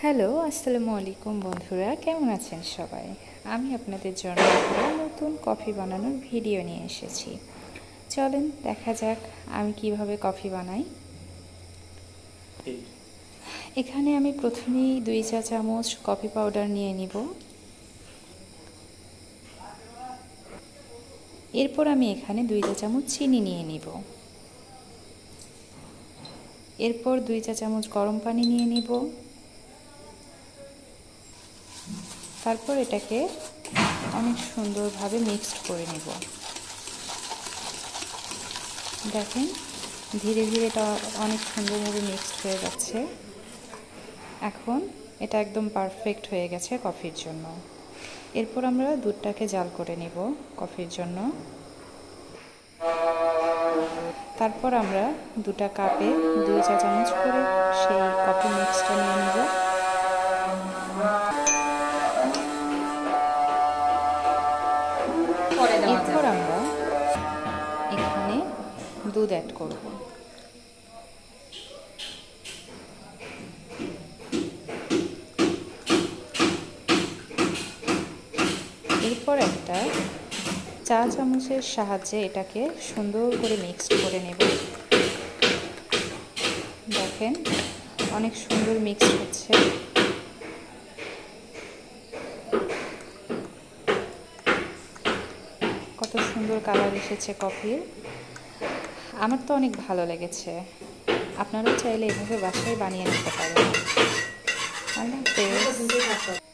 Hello, আসসালামু আলাইকুম বন্ধুরা, কেমন আছেন সবাই? আমি আপনাদের জন্য একটা নতুন কফি বানানোর ভিডিও নিয়ে এসেছি। চলেন দেখা যাক আমি কিভাবে কফি বানাই। এখানে আমি প্রথমেই 2 চা চামচ কফি পাউডার নিয়ে নিব। এরপর আমি এখানে 2 চা চামচ চিনি নিয়ে নিব। এরপর 2 চা চামচ গরম পানি নিয়ে নিব। তারপর এটাকে অনেক সুন্দরভাবে মিক্সড করে নেব। দেখেন ধীরে ধীরে এটা অনেক সুন্দরভাবে মিক্সড হয়ে যাচ্ছে। এখন এটা একদম পারফেক্ট হয়ে গেছে কফির জন্য। এরপর আমরা দুধটাকে জাল করে নেব কফির জন্য। তারপর আমরা 2টা কাপে 2 চা চামচ করে সেই কফি মিক্সটা নিয়ে নেব। এরপর আমরা এখানে দুধ অ্যাড করব। এরপর একটা চা চামচের সাহায্যে এটাকে সুন্দর করে মিক্সড করে নেব। দেখেন অনেক সুন্দর মিক্স হচ্ছে। কত সুন্দর কালার এসেছে কফির। আমার তো অনেক ভালো লেগেছে। আপনারাও চাইলে এভাবে বাসায় বানিয়ে নিতে পারেন। আল্লাহ হাফেজ।